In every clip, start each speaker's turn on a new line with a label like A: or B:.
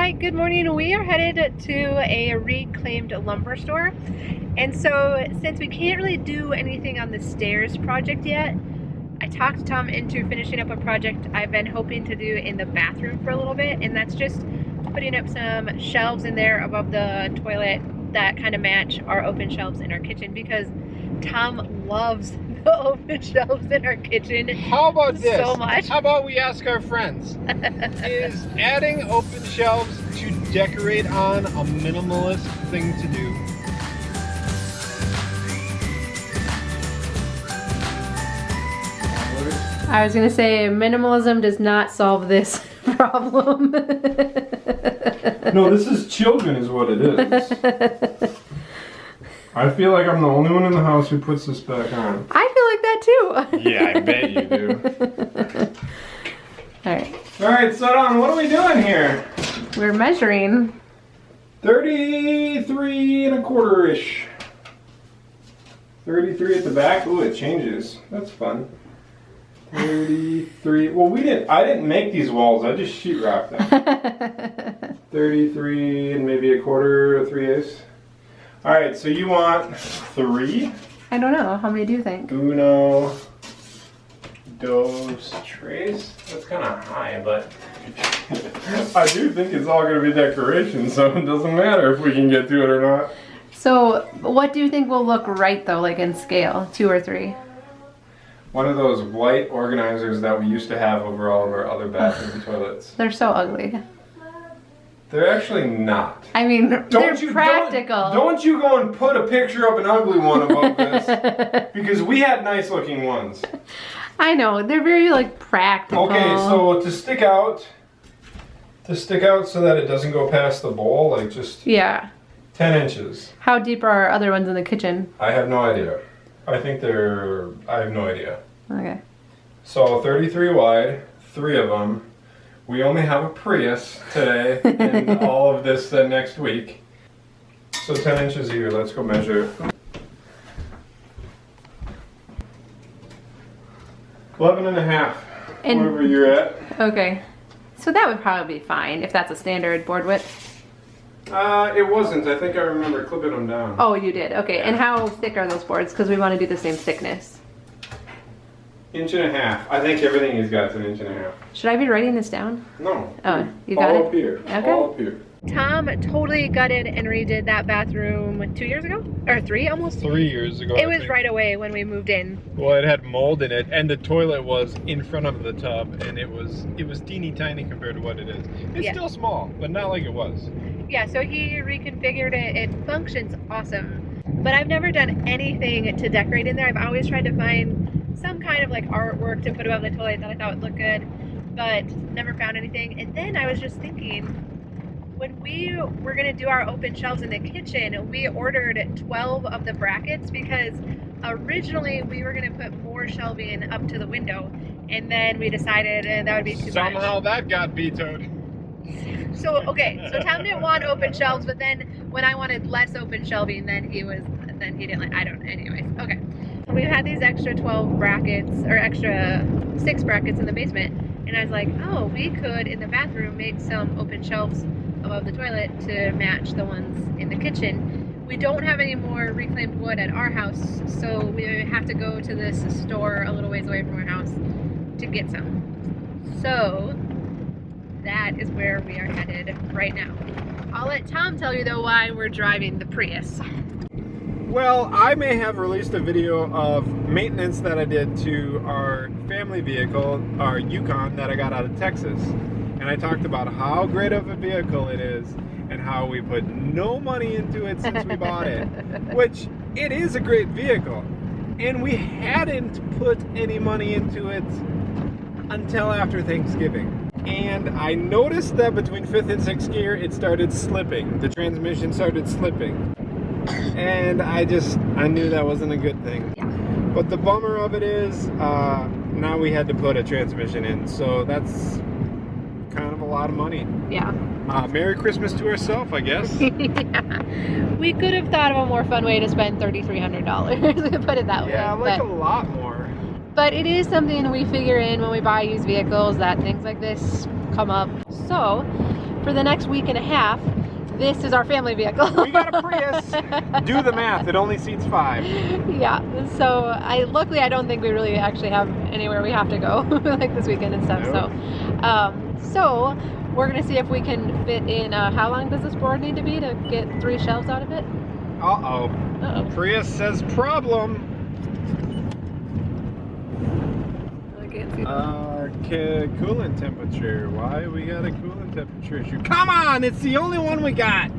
A: Alright, good morning. We are headed to a reclaimed lumber store. And so since we can't really do anything on the stairs project yet, I talked Tom into finishing up a project I've been hoping to do in the bathroom for a little bit, and that's just putting up some shelves in there above the toilet that kind of match our open shelves in our kitchen, because Tom loves the open shelves in our kitchen.
B: How about this?
A: So much.
B: How about we ask our friends? Is adding open shelves to decorate on a minimalist thing to do?
A: I was gonna say minimalism does not solve this problem.
C: No, this is children is what it is. I feel like I'm the only one in the house who puts this back on.
A: I feel like that too.
C: Yeah, I bet you do.
A: Alright.
C: Alright, so Don, what are we doing here?
A: We're measuring
C: 33 and a quarter-ish. 33 at the back. Ooh, it changes. That's fun. 33. Well, I didn't make these walls. I just sheetrocked them. 33 and maybe a quarter or 3/8. All right, so you want 3?
A: I don't know. How many do you think?
C: Uno, dos, tres. That's kind of high, but I do think it's all going to be decoration, so it doesn't matter if we can get to it or not.
A: So, what do you think will look right though, like in scale? 2 or 3?
C: One of those white organizers that we used to have over all of our other bathroom toilets.
A: They're so ugly.
C: They're actually not.
A: I mean, they're practical.
C: Don't you go and put a picture of an ugly one above this, because we had nice looking ones.
A: I know, they're very like practical.
C: Okay, so to stick out so that it doesn't go past the bowl, like just 10 inches.
A: How deep are our other ones in the kitchen?
C: I have no idea. I have no idea.
A: Okay.
C: So 33 wide, 3 of them. We only have a Prius today and all of this next week. So 10 inches here, let's go measure. 11 and a half, wherever you're at.
A: Okay. So that would probably be fine if that's a standard board width.
C: It wasn't. I think I remember clipping them down.
A: Oh, you did. Okay. Yeah. And how thick are those boards? Because we want to do the same thickness.
C: 1.5 inches. I think everything he's got is 1.5 inches.
A: Should I be writing this down?
C: No.
A: Oh, you got it?
C: All up here.
A: Okay.
C: All up here.
A: Tom totally gutted and redid that bathroom 2 years ago? Or 3 almost?
B: 3 years ago.
A: It was right away when we moved in.
B: Well, it had mold in it, and the toilet was in front of the tub, and it was teeny tiny compared to what it is. It's still small, but not like it was.
A: Yeah, so he reconfigured it. It functions awesome. But I've never done anything to decorate in there. I've always tried to find some kind of like artwork to put above the toilet that I thought would look good, but never found anything. And then I was just thinking, when we were gonna do our open shelves in the kitchen, we ordered 12 of the brackets because originally we were gonna put more shelving up to the window, and then we decided that would be too much.
B: Somehow that got vetoed.
A: So, okay, so Tom didn't want open shelves, but then when I wanted less open shelving, then he didn't like, anyways, okay. We've had these extra 12 brackets, or extra 6 brackets in the basement, and I was like, oh, we could, in the bathroom, make some open shelves above the toilet to match the ones in the kitchen. We don't have any more reclaimed wood at our house, so we have to go to this store a little ways away from our house to get some. So that is where we are headed right now. I'll let Tom tell you though why we're driving the Prius.
B: Well, I may have released a video of maintenance that I did to our family vehicle, our Yukon that I got out of Texas. And I talked about how great of a vehicle it is and how we put no money into it since we bought it. Which, it is a great vehicle. And we hadn't put any money into it until after Thanksgiving. And I noticed that between 5th and 6th gear, it started slipping. The transmission started slipping. And I knew that wasn't a good thing.
A: Yeah.
B: But the bummer of it is, now we had to put a transmission in. So that's kind of a lot of money.
A: Yeah.
B: Merry Christmas to ourselves, I guess.
A: Yeah. We could have thought of a more fun way to spend $3,300. Put it that way.
B: Yeah, like a lot more.
A: But it is something we figure in when we buy used vehicles, that things like this come up. So for the next week and a half, this is our family vehicle.
B: We got a Prius. Do the math. It only seats 5.
A: Yeah. So luckily I don't think we really actually have anywhere we have to go like this weekend and stuff.
B: Nope.
A: So we're gonna see if we can fit in. How long does this board need to be to get 3 shelves out of it?
B: Uh-oh.
A: Uh-oh.
B: Prius says problem.
A: I can't see.
B: Coolant temperature. Why we got a coolant temperature issue? Come on, it's the only one we got.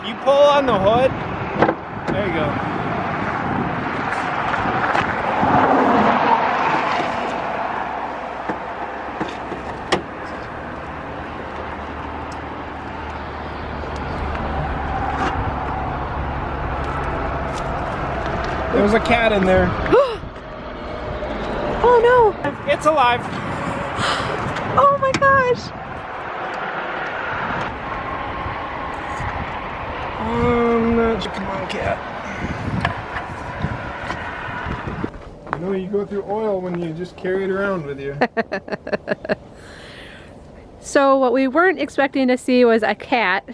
B: You pull on the hood. There you go. There's a cat in there.
A: Oh no!
B: It's alive.
A: Oh my gosh!
B: Come on, cat. You know, you go through oil when you just carry it around with you.
A: So what we weren't expecting to see was a cat.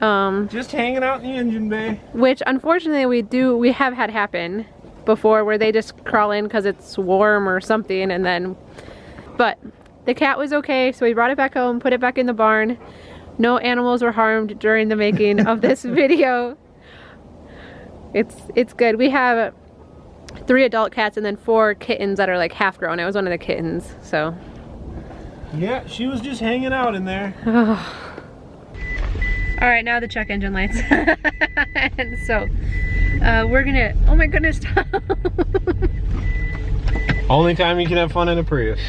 B: Just hanging out in the engine bay.
A: Which unfortunately we have had happen before, where they just crawl in because it's warm or something, and then, but the cat was okay, so we brought it back home, put it back in the barn. No animals were harmed during the making of this video. It's good. We have 3 adult cats and then 4 kittens that are like half grown. I was one of the kittens, so.
B: Yeah, she was just hanging out in there.
A: All right, now the check engine lights. And so we're gonna, oh my goodness.
B: Only time you can have fun in a Prius.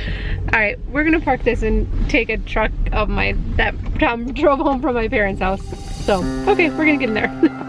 A: All right, we're gonna park this and take a truck of that Tom drove home from my parents' house. So, okay, we're gonna get in there.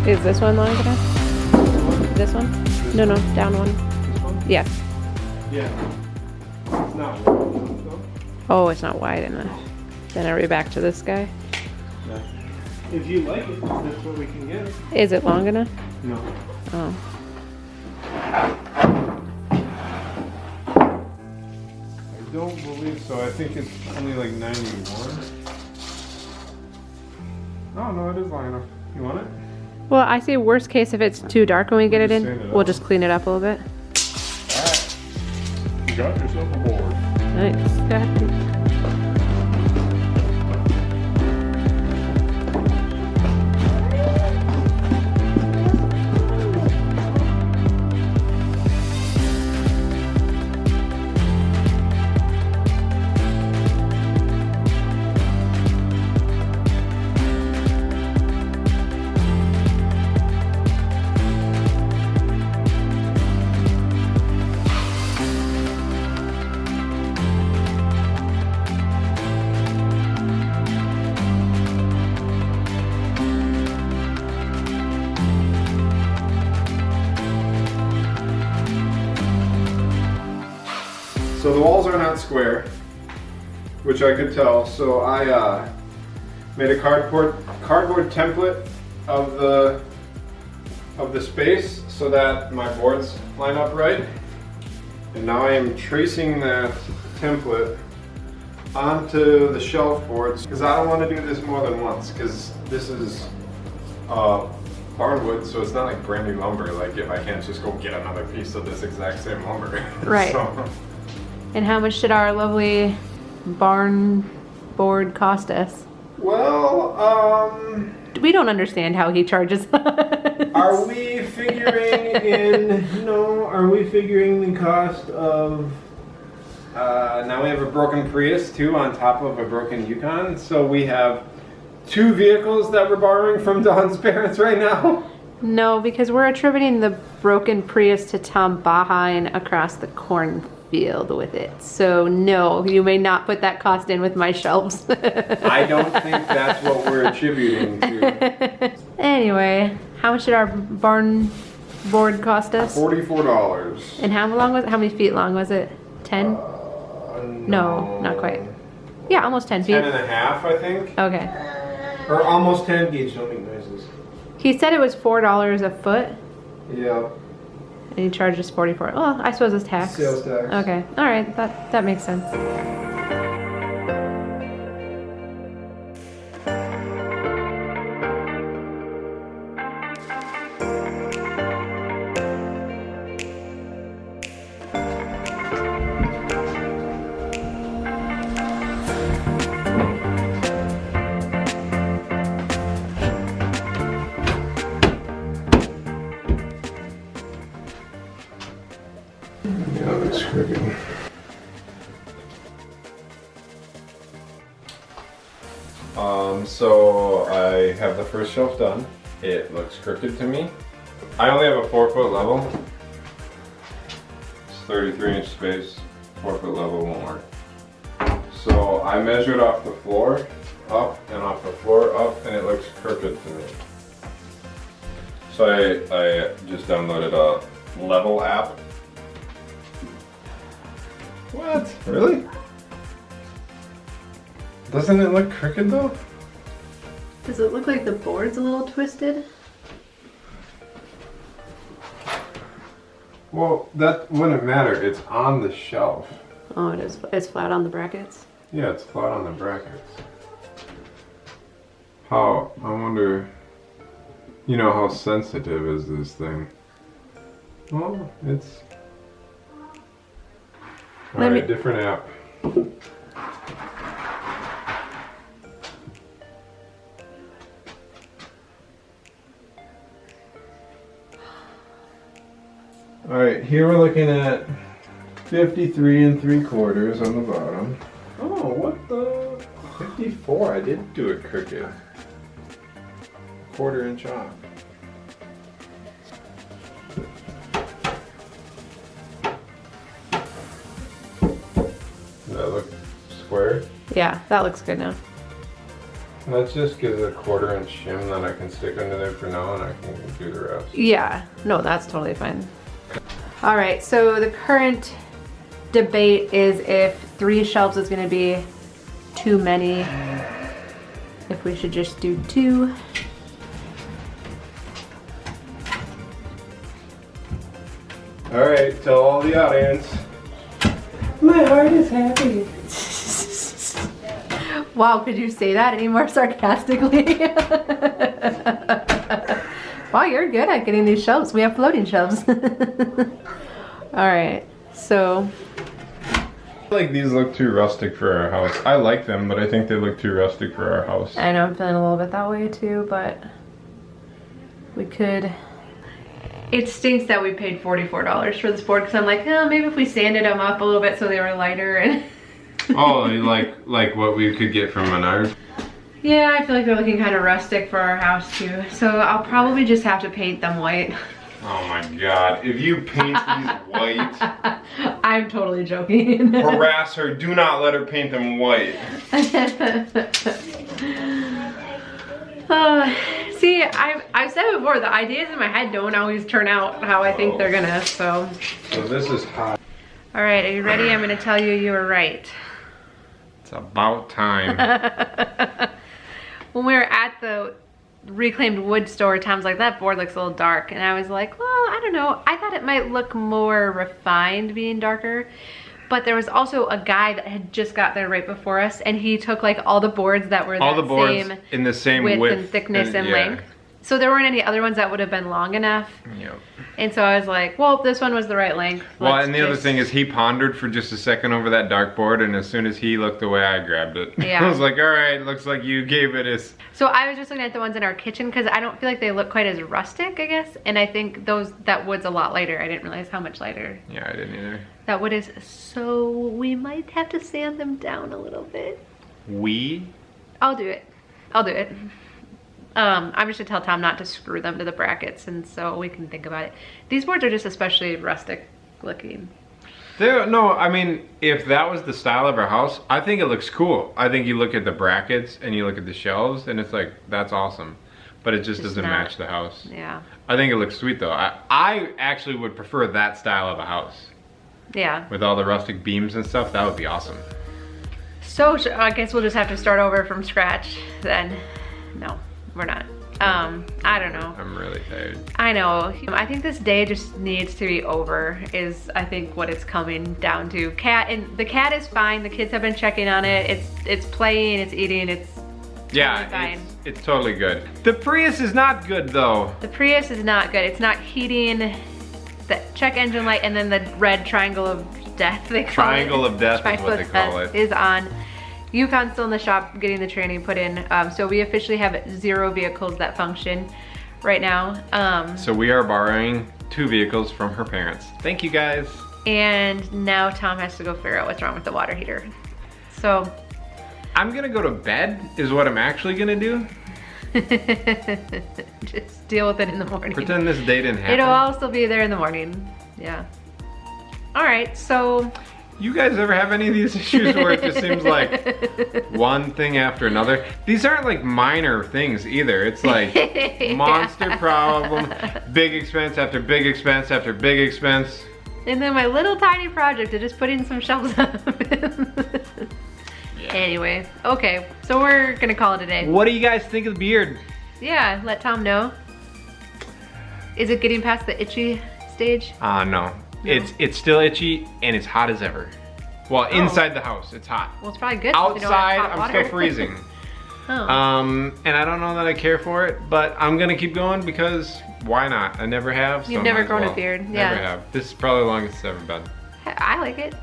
A: Is this one long enough? This one? No, no, down one.
B: This one?
A: Yeah.
B: Yeah. It's not wide enough,
A: Oh, it's not wide enough. Then are we back to this guy?
B: though. If you like it, that's what we can get.
A: Is it long enough?
B: No.
A: Oh.
B: I don't believe so. I think it's only like 91. Oh, no, it is long enough. You want it?
A: Well, I say worst case, if it's too dark when we get it
B: Just
A: in,
B: sand it
A: we'll
B: up.
A: just clean it up a little bit.
B: Alright. You got yourself a board.
A: Nice. Go ahead.
B: So the walls are not square, which I could tell. So I made a cardboard template of the space so that my boards line up right. And now I am tracing that template onto the shelf boards because I don't want to do this more than once because this is barnwood, so it's not like brand new lumber. Like if I can't just go get another piece of this exact same lumber.
A: Right.
B: So,
A: And how much did our lovely barn board cost us?
B: well,
A: We don't understand how he charges us.
B: are we figuring the cost of, now we have a broken Prius too on top of a broken Yukon, so we have 2 vehicles that we're borrowing from Dawn's parents right now?
A: No, because we're attributing the broken Prius to Tom Bahine across the cornfield with it. So no, you may not put that cost in with my shelves.
B: I don't think that's what we're attributing to.
A: Anyway, how much did our barn board cost us?
B: $44.
A: And how long was it? How many feet long was it? 10? No, not quite. Yeah, almost 10 feet.
B: 10 and a half, I think.
A: Okay.
B: Or almost 10 gauge, don't make noises.
A: He said it was $4 a foot,
B: Yeah.
A: and he charged us $44. Well, I suppose it's tax.
B: Sales tax.
A: Okay, all right, that makes sense.
B: Yeah, that's crooked. So I have the first shelf done. It looks crooked to me. I only have a 4-foot level. It's 33-inch space, 4-foot level won't work. So I measured off the floor up and off the floor up, and it looks crooked to me. So I just downloaded a level app. What? Really? Doesn't it look crooked though?
A: Does it look like the board's a little twisted?
B: Well, that wouldn't matter. It's on the shelf.
A: Oh, it is. It's flat on the brackets.
B: Yeah, it's flat on the brackets. How, I wonder, you know, how sensitive is this thing? Well, it's... Alright, different app. Alright, here we're looking at 53 3/4 on the bottom. Oh, what the? 54, I did do it crooked. 1/4 inch off. Does that look square?
A: Yeah, that looks good now.
B: Let's just get a 1/4 inch shim that I can stick under there for now, and I can do the rest.
A: Yeah, no, that's totally fine. All right, so the current debate is if 3 shelves is gonna be too many, if we should just do 2.
B: All right, tell all the audience.
A: My heart is happy. Wow, could you say that any more sarcastically? Wow, you're good at getting these shelves. We have floating shelves. All right, so.
B: I feel like these look too rustic for our house. I like them, but I think they look too rustic for our house.
A: I know I'm feeling a little bit that way too, but we could. It stinks that we paid $44 for this board because I'm like, oh, maybe if we sanded them up a little bit so they were lighter and.
B: Oh, like what we could get from Menards?
A: Yeah, I feel like they're looking kind of rustic for our house too. So I'll probably just have to paint them white.
B: Oh my god, if you paint these white...
A: I'm totally joking.
B: Harass her, do not let her paint them white.
A: See, I've said before, the ideas in my head don't always turn out how I think they're gonna, so.
B: So this is hot.
A: All right, are you ready? I'm gonna tell you you were right.
B: It's about time.
A: When we were at the reclaimed wood store, Tom's like, that board looks a little dark. And I was like, well, I don't know. I thought it might look more refined being darker. But there was also a guy that had just got there right before us, and he took like all the boards that were same
B: in the same
A: width and thickness and length. So there weren't any other ones that would have been long enough.
B: Yep.
A: And so I was like, well, this one was the right length.
B: Well, and the other thing is he pondered for just a second over that dark board, and as soon as he looked away, I grabbed it.
A: Yeah.
B: I was like, all right, looks like you gave it a...
A: So I was just looking at the ones in our kitchen because I don't feel like they look quite as rustic, I guess. And I think that wood's a lot lighter. I didn't realize how much lighter.
B: Yeah, I didn't either.
A: That wood is, so we might have to sand them down a little bit.
B: We?
A: I'll do it. I'll do it. I'm just gonna tell Tom not to screw them to the brackets, and so we can think about it. These boards are just especially rustic looking.
C: No, I mean, if that was the style of our house, I think it looks cool. I think you look at the brackets and you look at the shelves and it's like, that's awesome. But it just doesn't match the house.
A: Yeah.
C: I think it looks sweet though. I actually would prefer that style of a house.
A: Yeah.
C: With all the rustic beams and stuff, that would be awesome.
A: So I guess we'll just have to start over from scratch then. No, we're not. I don't know.
C: I'm really tired.
A: I know. I think this day just needs to be over is I think what it's coming down to. The cat is fine. The kids have been checking on it. It's playing, it's eating, it's
C: yeah,
A: fine.
C: It's totally good. The Prius is not good though.
A: The Prius is not good. It's not heating the check engine light, and then the red triangle of death they call
C: Triangle
A: it.
C: of death is what they call it.
A: Is on. Yukon's still in the shop getting the training put in. So we officially have 0 vehicles that function right now.
C: So we are borrowing 2 vehicles from her parents. Thank you guys.
A: And now Tom has to go figure out what's wrong with the water heater. So
C: I'm gonna go to bed is what I'm actually gonna do.
A: just deal with it in the morning.
C: Pretend this day didn't happen.
A: It'll all still be there in the morning. Yeah. All right, so.
C: You guys ever have any of these issues where it just seems like one thing after another? These aren't like minor things either. It's like monster problem, big expense after big expense after big expense.
A: And then my little tiny project of just putting some shelves up.
C: Yeah.
A: Anyway, okay, so we're gonna call it a day.
C: What do you guys think of the beard?
A: Yeah, let Tom know. Is it getting past the itchy stage?
C: No. It's still itchy and it's hot as ever. Well, inside the house, it's hot.
A: Well, it's probably good.
C: Outside, I'm still freezing.
A: Oh.
C: And I don't know that I care for it, but I'm gonna keep going because why not? I never have. So
A: You've never grown a beard.
C: Never
A: Yeah.
C: have. This is probably the longest it's ever been.
A: I like it.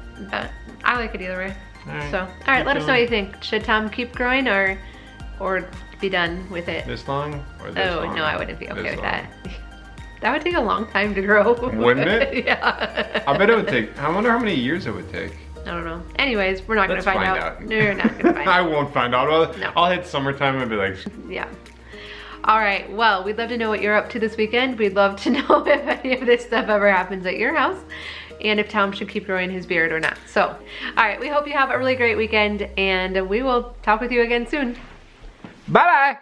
A: I like it either way.
C: All right.
A: So, all right, let us know what you think. Should Tom keep growing or be done with it?
C: This long or this long?
A: Oh no, I wouldn't be okay
C: This
A: with
C: long.
A: that. That would take a long time to grow.
C: Wouldn't it?
A: Yeah.
C: I bet it would take. I wonder how many years it would take.
A: I don't know. Anyways, we're not going to
C: Let's
A: find out. No, you're not going to find
C: I
A: out.
C: won't find out.
A: No.
C: I'll hit summertime and be like.
A: Yeah. All right. Well, we'd love to know what you're up to this weekend. We'd love to know if any of this stuff ever happens at your house and if Tom should keep growing his beard or not. So, all right. We hope you have a really great weekend and we will talk with you again soon.
C: Bye-bye.